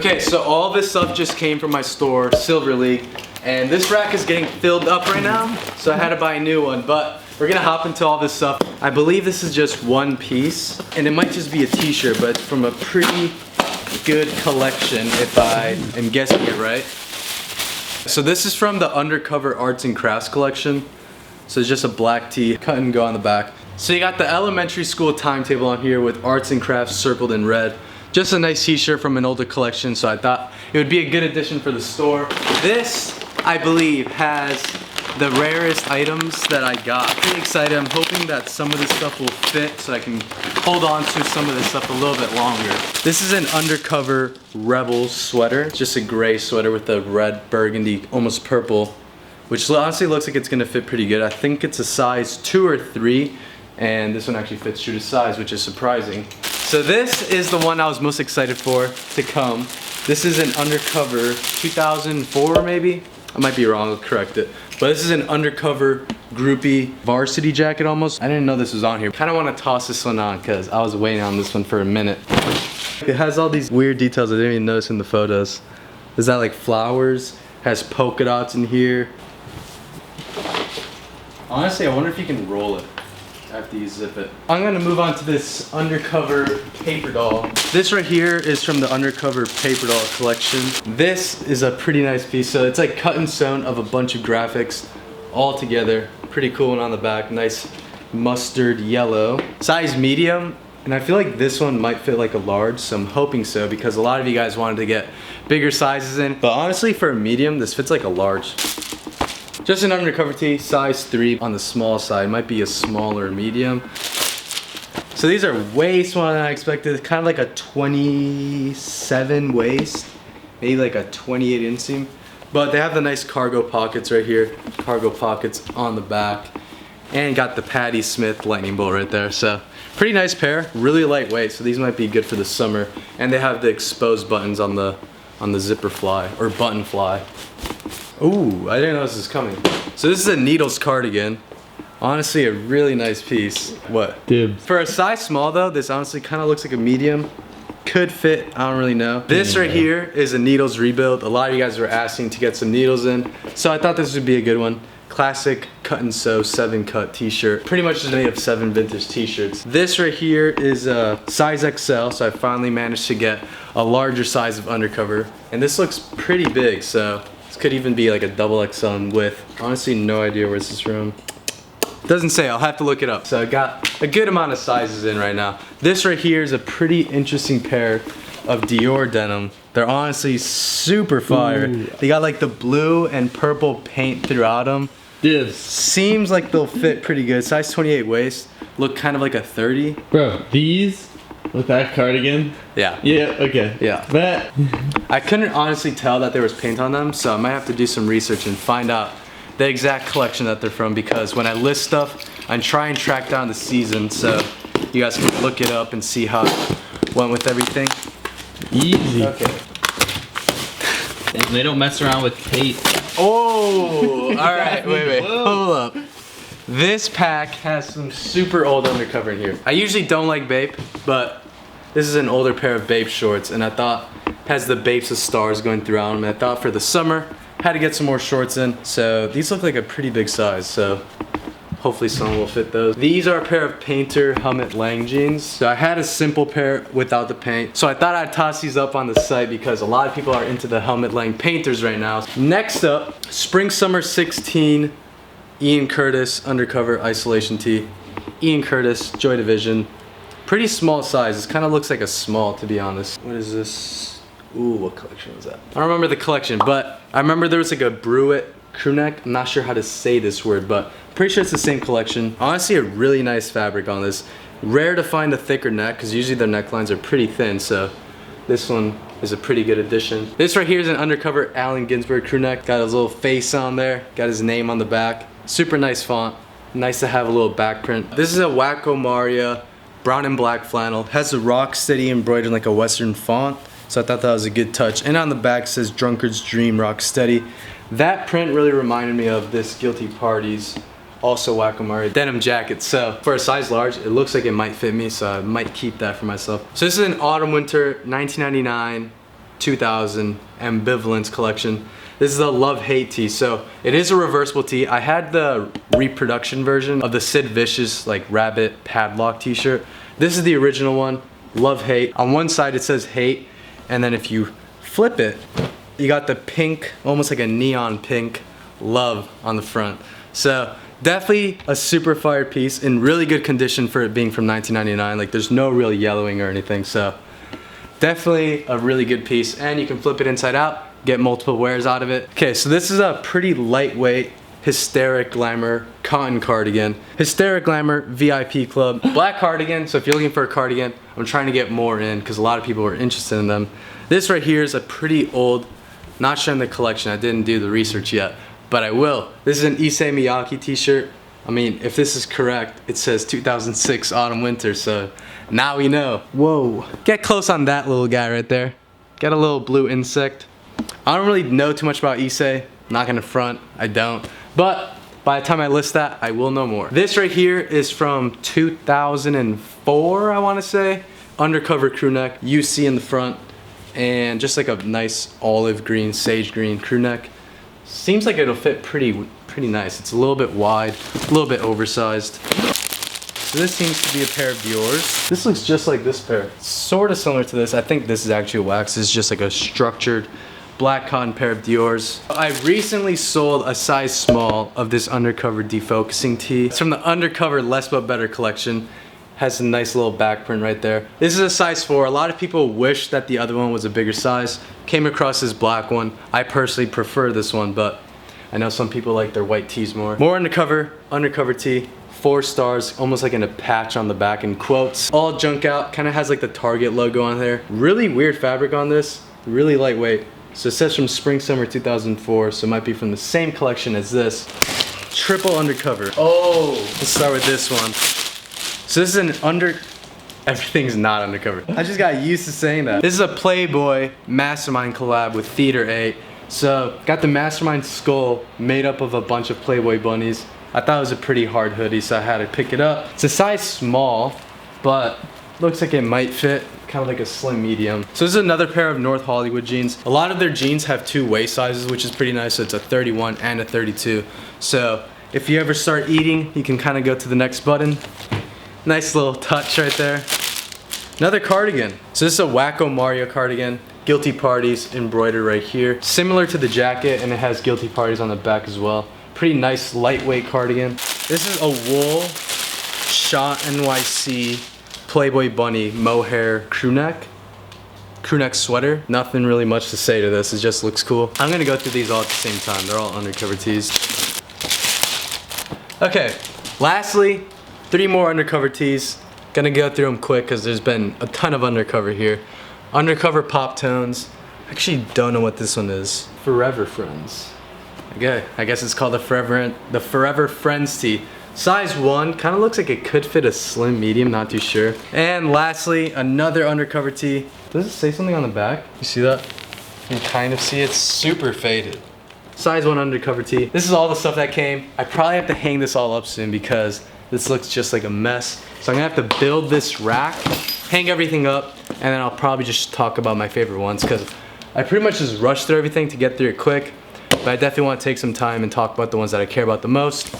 Okay, so all this stuff just came from my store, Silver League, and this rack is getting filled up right now, so I had to buy a new one, but we're gonna hop into all this stuff. I believe this is just one piece, and it might just be a t-shirt, but it's from a pretty good collection if I am guessing it right. So this is from the Undercover Arts and Crafts collection. So it's just a black tee, cut and go on the back. So you got the elementary school timetable on here with arts and crafts circled in red. Just a nice t-shirt from an older collection, so I thought it would be a good addition for the store. This, I believe, has the rarest items that I got. Pretty excited. I'm hoping that some of this stuff will fit so I can hold on to some of this stuff a little bit longer. This is an Undercover Rebel sweater. It's just a gray sweater with a red, burgundy, almost purple, which honestly looks like it's gonna fit pretty good. I think it's a size 2 or 3, and this one actually fits true to size, which is surprising. So this is the one I was most excited for to come. This is an Undercover 2004 maybe? I might be wrong, I'll correct it. But this is an Undercover groupie varsity jacket almost. I didn't know this was on here. Kinda wanna toss this one on because I was waiting on this one for a minute. It has all these weird details I didn't even notice in the photos. Is that like flowers? Has polka dots in here. Honestly, I wonder if you can roll it after you zip it. I'm gonna move on to this Undercover paper doll. This right here is from the Undercover paper doll collection. This is a pretty nice piece. So it's like cut and sewn of a bunch of graphics all together. Pretty cool one on the back. Nice mustard yellow. Size medium, and I feel like this one might fit like a large, so I'm hoping so because a lot of you guys wanted to get bigger sizes in. But honestly, for a medium, this fits like a large. Just an Undercover tee, size 3 on the small side. Might be a small or medium. So these are way smaller than I expected. It's kind of like a 27 waist, maybe like a 28 inseam. But they have the nice cargo pockets right here. Cargo pockets on the back. And got the Patti Smith lightning bolt right there. So pretty nice pair, really lightweight. So these might be good for the summer. And they have the exposed buttons on the zipper fly, or button fly. Ooh, I didn't know this was coming. So this is a needles cardigan. Honestly, a really nice piece. What? Dibs. For a size small though, this honestly kind of looks like a medium. Could fit, I don't really know. This right here is a needles rebuild. A lot of you guys were asking to get some needles in. So I thought this would be a good one. Classic cut and sew 7-cut t-shirt. Pretty much just made of 7 vintage t-shirts. This right here is a size XL, so I finally managed to get a larger size of Undercover. And this looks pretty big, so this could even be like a double XL in width. Honestly, no idea where this is from. Doesn't say, I'll have to look it up. So I got a good amount of sizes in right now. This right here is a pretty interesting pair of Dior Denim. They're honestly super fire. Ooh. They got like the blue and purple paint throughout them. Dibs. Seems like they'll fit pretty good. Size 28 waist. Look kind of like a 30. Bro, these with that cardigan? Yeah. Yeah, okay. Yeah. That. I couldn't honestly tell that there was paint on them, so I might have to do some research and find out the exact collection that they're from, because when I list stuff, I try and track down the season so you guys can look it up and see how it went with everything. Easy. Okay. And they don't mess around with tape. Oh, alright, wait, hold up. This pack has some super old Undercover in here. I usually don't like Bape, but this is an older pair of Bape shorts, and I thought it has the Bapes of stars going throughout them. And I thought for the summer, had to get some more shorts in. So these look like a pretty big size, so hopefully someone will fit those. These are a pair of Painter Helmut Lang jeans. So I had a simple pair without the paint. So I thought I'd toss these up on the site because a lot of people are into the Helmut Lang painters right now. Next up, Spring Summer 16 Ian Curtis Undercover Isolation Tee. Ian Curtis, Joy Division. Pretty small size. This kind of looks like a small, to be honest. What is this? Ooh, what collection was that? I don't remember the collection, but I remember there was like a Crewneck. I'm not sure how to say this word, but pretty sure it's the same collection. Honestly, a really nice fabric on this. Rare to find a thicker neck, because usually their necklines are pretty thin, so this one is a pretty good addition. This right here is an Undercover Allen Ginsberg Crewneck. Got his little face on there, got his name on the back. Super nice font. Nice to have a little back print. This is a Wacko Maria, brown and black flannel. Has a Rocksteady embroidered in like a Western font, so I thought that was a good touch. And on the back says Drunkard's Dream Rocksteady. That print really reminded me of this Guilty Parties, also Wacko Maria denim jacket. So for a size large, it looks like it might fit me, so I might keep that for myself. So this is an autumn winter 1999 2000 Ambivalence collection. This is a love-hate tee, so it is a reversible tee. I had the reproduction version of the Sid Vicious like rabbit padlock t-shirt. This is the original one, love-hate. On one side it says hate, and then if you flip it, you got the pink, almost like a neon pink, love on the front. So definitely a super fire piece in really good condition for it being from 1999. Like there's no real yellowing or anything, so definitely a really good piece, and you can flip it inside out, get multiple wears out of it. Okay, so this is a pretty lightweight Hysteric Glamour cotton cardigan. Hysteric Glamour VIP Club black cardigan. So if you're looking for a cardigan, I'm trying to get more in because a lot of people are interested in them. This right here is a pretty old, not showing the collection, I didn't do the research yet, but I will. This is an Issei Miyake t-shirt. I mean, if this is correct, it says 2006 autumn winter, so now we know. Whoa, get close on that little guy right there. Get a little blue insect. I don't really know too much about Issei, not gonna front, I don't. But by the time I list that, I will know more. This right here is from 2004, I wanna say. Undercover crewneck, UC in the front, and just like a nice olive green, sage green crewneck. Seems like it'll fit pretty nice. It's a little bit wide, a little bit oversized. So this seems to be a pair of Dior's. This looks just like this pair. Sort of similar to this. I think this is actually wax. This is just like a structured black cotton pair of Dior's. I recently sold a size small of this Undercover defocusing tee. It's from the Undercover Less But Better collection. Has a nice little back print right there. This is a size 4. A lot of people wish that the other one was a bigger size. Came across this black one. I personally prefer this one, but I know some people like their white tees more. More Undercover tee. 4 stars, almost like in a patch on the back in quotes. All junk out, kind of has like the Target logo on there. Really weird fabric on this, really lightweight. So it says from Spring Summer 2004, so it might be from the same collection as this. Triple Undercover. Oh, let's start with this one. So this is an everything's not undercover. I just got used to saying that. This is a Playboy Mastermind collab with Theater 8. So got the Mastermind skull made up of a bunch of Playboy bunnies. I thought it was a pretty hard hoodie, so I had to pick it up. It's a size small, but looks like it might fit, kind of like a slim medium. So this is another pair of North Hollywood jeans. A lot of their jeans have 2 waist sizes, which is pretty nice. So it's a 31 and a 32. So if you ever start eating, you can kind of go to the next button. Nice little touch right there. Another cardigan. So this is a Wacko Mario cardigan. Guilty Parties embroidered right here. Similar to the jacket, and it has Guilty Parties on the back as well. Pretty nice lightweight cardigan. This is a wool Shot NYC Playboy Bunny mohair crewneck sweater. Nothing really much to say to this, it just looks cool. I'm gonna go through these all at the same time. They're all Undercover tees. Okay, lastly, 3 more Undercover tees. Gonna go through them quick because there's been a ton of Undercover here. Undercover Pop Tones. Actually don't know what this one is. Forever Friends. Okay, I guess it's called the Forever Friends tee. Size 1, kind of looks like it could fit a slim medium, not too sure. And lastly, another Undercover tee. Does it say something on the back? You see that? You can kind of see it's super faded. Size 1 Undercover tee. This is all the stuff that came. I probably have to hang this all up soon because this looks just like a mess. So I'm gonna have to build this rack, hang everything up, and then I'll probably just talk about my favorite ones because I pretty much just rushed through everything to get through it quick. But I definitely want to take some time and talk about the ones that I care about the most.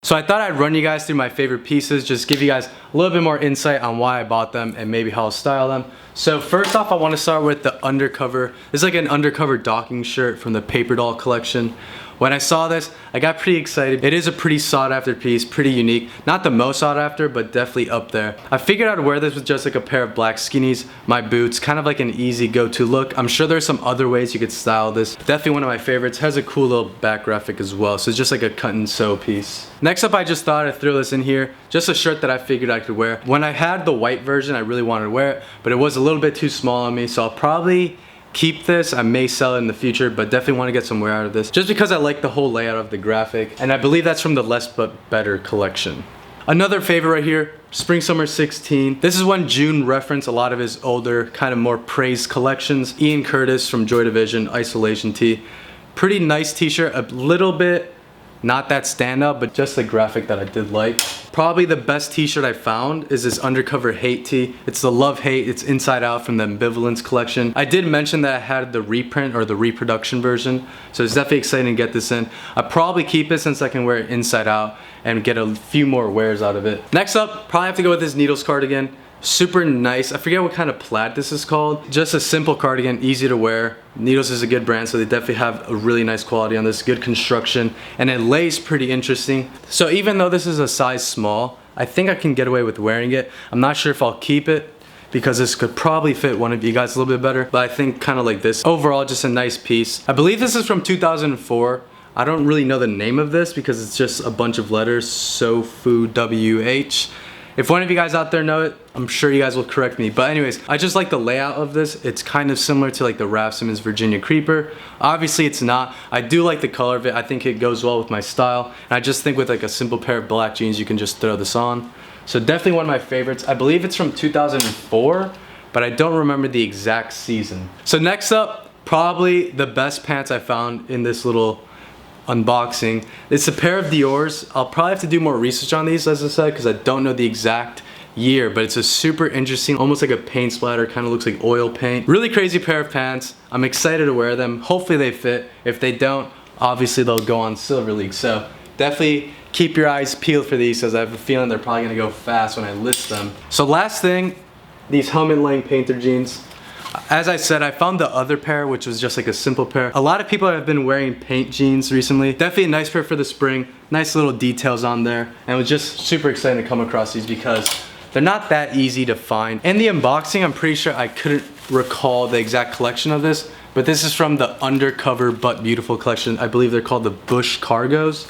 So I thought I'd run you guys through my favorite pieces, just give you guys a little bit more insight on why I bought them and maybe how I'll style them. So first off, I want to start with the Undercover. This is like an Undercover docking shirt from the Paper Doll collection. When I saw this, I got pretty excited. It is a pretty sought after piece, pretty unique. Not the most sought after, but definitely up there. I figured I'd wear this with just like a pair of black skinnies, my boots, kind of like an easy go-to look. I'm sure there's some other ways you could style this. Definitely one of my favorites. Has a cool little back graphic as well, so it's just like a cut and sew piece. Next up, I just thought I'd throw this in here. Just a shirt that I figured I could wear. When I had the white version, I really wanted to wear it, but it was a little bit too small on me, so I'll probably keep this. I may sell it in the future, but definitely want to get some wear out of this just because I like the whole layout of the graphic, and I believe that's from the Less But Better collection. Another favorite right here, Spring Summer 16. This is one June referenced a lot of his older, kind of more praised collections. Ian Curtis from Joy Division, Isolation tee. Pretty nice t-shirt, a little bit Not that standout, but just the graphic that I did like. Probably the best t-shirt I found is this Undercover Hate tee. It's the Love Hate, it's inside out from the Ambivalence collection. I did mention that I had the reprint or the reproduction version, so it's definitely exciting to get this in. I'll probably keep it since I can wear it inside out and get a few more wears out of it. Next up, probably have to go with this Needles cardigan. Super nice. I forget what kind of plaid this is called. Just a simple cardigan, easy to wear. Needles is a good brand, so they definitely have a really nice quality on this, good construction, and it lays pretty interesting. So even though this is a size small, I think I can get away with wearing it. I'm not sure if I'll keep it because this could probably fit one of you guys a little bit better, but I think kind of like this. Overall, just a nice piece. I believe this is from 2004. I don't really know the name of this because it's just a bunch of letters, Sofu WH. If one of you guys out there know it, I'm sure you guys will correct me. But anyways, I just like the layout of this. It's kind of similar to like the Raf Simons Virginia Creeper. Obviously it's not. I do like the color of it. I think it goes well with my style. And I just think with like a simple pair of black jeans, you can just throw this on. So definitely one of my favorites. I believe it's from 2004, but I don't remember the exact season. So next up, probably the best pants I found in this little unboxing. It's a pair of Dior's. I'll probably have to do more research on these, as I said, because I don't know the exact year, but it's a super interesting, almost like a paint splatter, kind of looks like oil paint. Really crazy pair of pants. I'm excited to wear them. Hopefully they fit. If they don't, obviously they'll go on Silver League. So definitely keep your eyes peeled for these, because I have a feeling they're probably gonna go fast when I list them. So last thing, these Helmut Lang painter jeans. As I said, I found the other pair, which was just like a simple pair. A lot of people have been wearing paint jeans recently. Definitely a nice pair for the spring. Nice little details on there. And it was just super exciting to come across these because they're not that easy to find. In the unboxing, I'm pretty sure I couldn't recall the exact collection of this, but this is from the Undercover But Beautiful collection. I believe they're called the Bush Cargos.